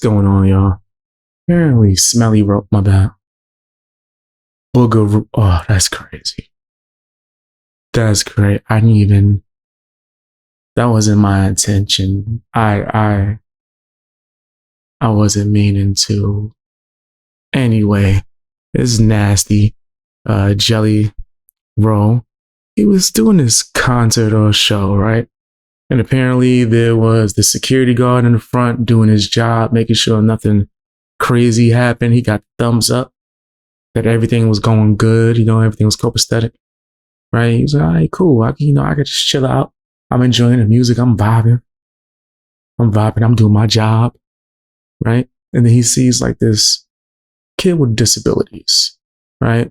going on, y'all? Apparently, Smelly wrote my bad. Booger. Oh, that's crazy. That's great. I didn't even. That wasn't my intention. I wasn't meaning to. Anyway, it's nasty. Jelly Roll. He was doing this concert or show, right? And apparently there was the security guard in the front doing his job, making sure nothing crazy happened. He got thumbs up that everything was going good. Everything was copacetic, right? He was like, all right, cool. I could just chill out. I'm enjoying the music. I'm vibing. I'm doing my job, right? And then he sees like this kid with disabilities, right?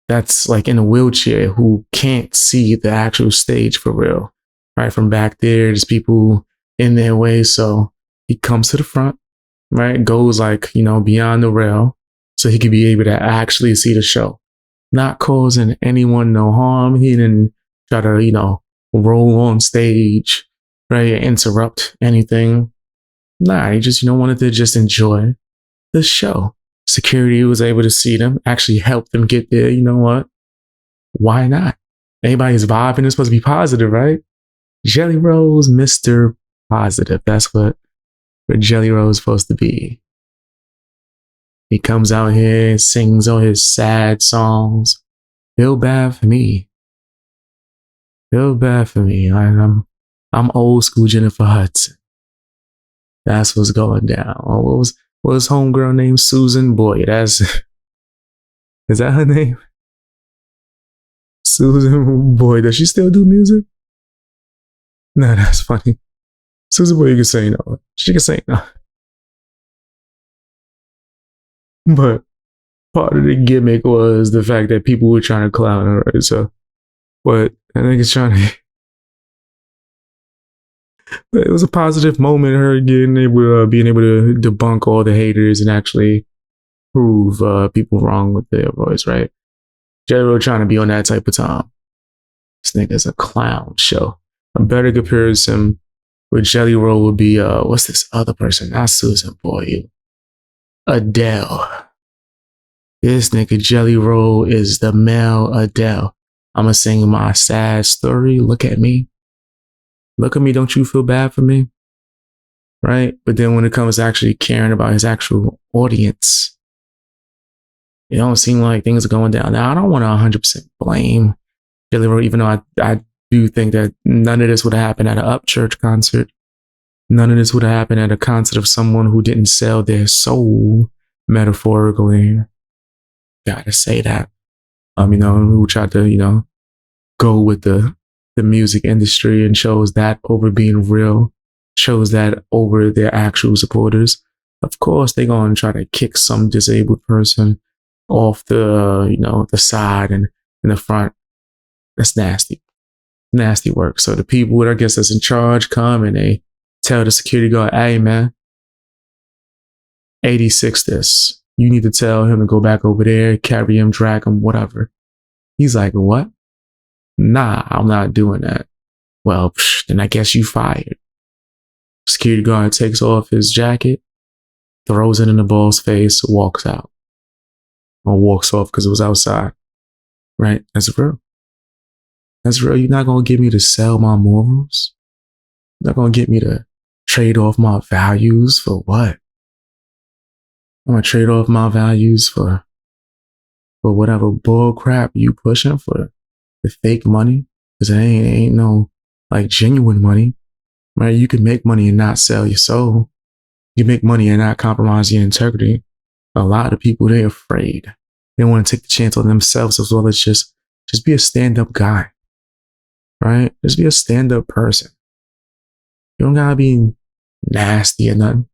That's like in a wheelchair who can't see the actual stage for real, right? From back there, there's people in their way. So he comes to the front, right? Goes like, beyond the rail so he could be able to actually see the show, not causing anyone no harm. He didn't try to, roll on stage, right? Interrupt anything. Nah, he just, wanted to just enjoy the show. Security was able to see them, actually help them get there. You know what? Why not? Anybody's vibing is supposed to be positive, right? Jelly Roll's Mr. Positive. That's what Jelly Roll is supposed to be. He comes out here and sings all his sad songs. Feel bad for me. Feel bad for me. I'm old school Jennifer Hudson. That's what's going down. Oh, what was homegirl named Susan Boyd? Is that her name? Susan Boyd. Does she still do music? Nah, that's funny. Susan Boyd, you can say no. She can say no. But part of the gimmick was the fact that people were trying to clown her, right? So, but I think it's trying to. It was a positive moment, her being able to debunk all the haters and actually prove people wrong with their voice, right? Jelly Roll trying to be on that type of time. This nigga's a clown show. A better comparison with Jelly Roll would be what's this other person? Not Susan Boyd. Adele. This nigga Jelly Roll is the male Adele. I'ma sing my sad story. Look at me. Look at me, don't you feel bad for me? Right? But then when it comes to actually caring about his actual audience, it don't seem like things are going down. Now, I don't want to 100% blame Jelly Roll, even though I do think that none of this would have happened at an Upchurch concert. None of this would have happened at a concert of someone who didn't sell their soul, metaphorically. Gotta say that. Who tried to, go with the music industry and chose that over being real, chose that over their actual supporters. Of course, they're going to try to kick some disabled person off the side and in the front. That's nasty. Nasty work. So the people, I guess, that's in charge come and they tell the security guard, hey, man, 86 this. You need to tell him to go back over there, carry him, drag him, whatever. He's like, what? Nah, I'm not doing that. Well, then I guess you fired. Security guard takes off his jacket, throws it in the boss's face, walks out. Or walks off because it was outside. Right? That's real. That's real. You're not going to get me to sell my morals. You're not going to get me to trade off my values for what? I'm going to trade off my values for whatever bull crap you pushing for. The fake money, because it ain't no like genuine money, right? You can make money and not sell your soul. You make money and not compromise your integrity. A lot of people, they're afraid. They want to take the chance on themselves as well as just be a stand-up guy, right? Just be a stand-up person. You don't gotta be nasty or nothing.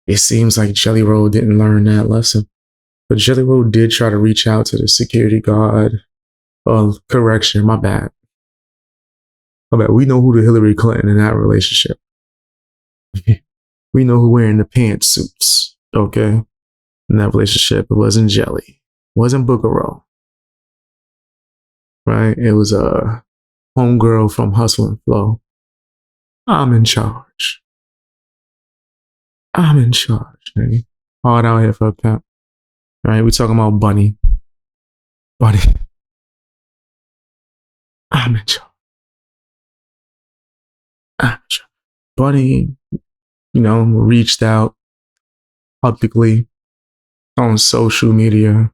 It seems like Jelly Roll didn't learn that lesson, but Jelly Roll did try to reach out to the security guard. Oh, correction, my bad. We know who the Hillary Clinton in that relationship. We know who wearing the pantsuits, okay? In that relationship, it wasn't Jelly. It wasn't Booger Roll. Right? It was a homegirl from Hustle and Flow. I'm in charge. I'm in charge, nigga. Hard out here for a pimp. All right, we talking about Bunny. Bunny. I'm in charge. I'm in charge. Bunny, reached out publicly on social media.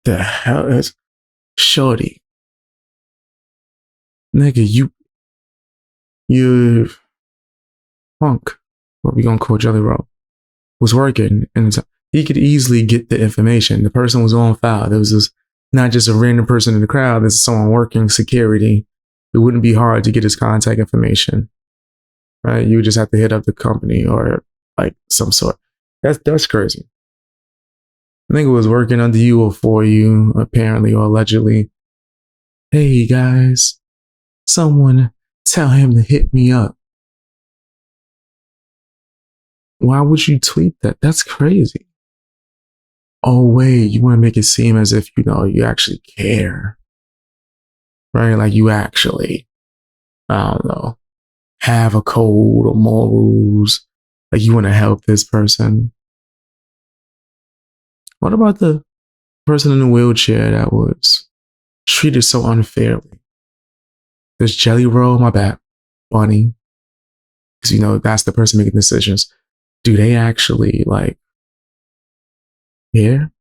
The hell is Shorty? Nigga, you punk, what we gonna call Jelly Roll, was working, and he could easily get the information. The person was on file. There was not just a random person in the crowd. There's someone working security. It wouldn't be hard to get his contact information, right? You would just have to hit up the company or like some sort. That's crazy. I think it was working under you or for you, apparently or allegedly. Hey guys, someone tell him to hit me up. Why would you tweet that? That's crazy. Oh wait, you want to make it seem as if you actually care, right? Like you actually, I don't know, have a code or morals. Like you want to help this person. What about the person in the wheelchair that was treated so unfairly? There's Jelly Roll, my bad, Bunny, because that's the person making decisions. Do they actually care?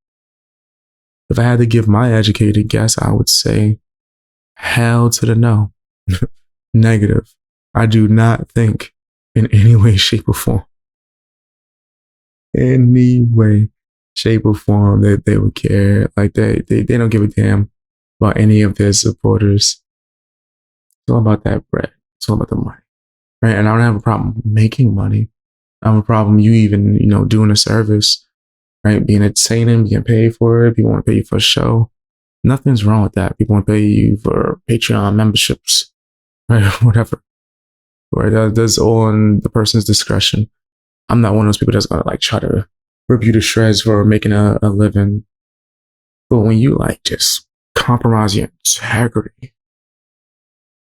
If I had to give my educated guess, I would say hell to the no. Negative. I do not think in any way, shape, or form. Any way, shape, or form that they would care. Like they don't give a damn about any of their supporters. It's all about that bread. It's all about the money. Right? And I don't have a problem making money. I have a problem you even, doing a service, right? Being entertaining, being paid for it. People want to pay you for a show. Nothing's wrong with that. People want to pay you for Patreon memberships, right? Whatever. Right? That's all in the person's discretion. I'm not one of those people that's gonna try to rip you to shreds for making a living. But when you just compromise your integrity,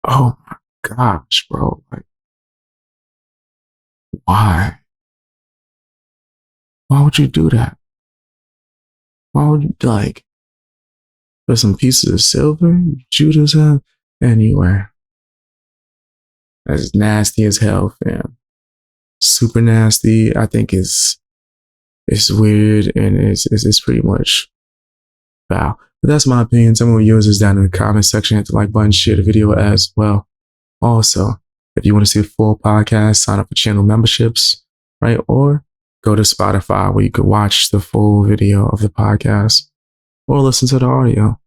oh my gosh, bro. Why? Why would you do that? Why would you put some pieces of silver? Judas anyway. That's nasty as hell, fam. Super nasty. I think it's weird and it's pretty much foul. But that's my opinion. Tell me what yours is down in the comment section. Hit the like button, share the video as well. Also, if you want to see a full podcast, sign up for channel memberships, right? Or go to Spotify where you could watch the full video of the podcast or listen to the audio.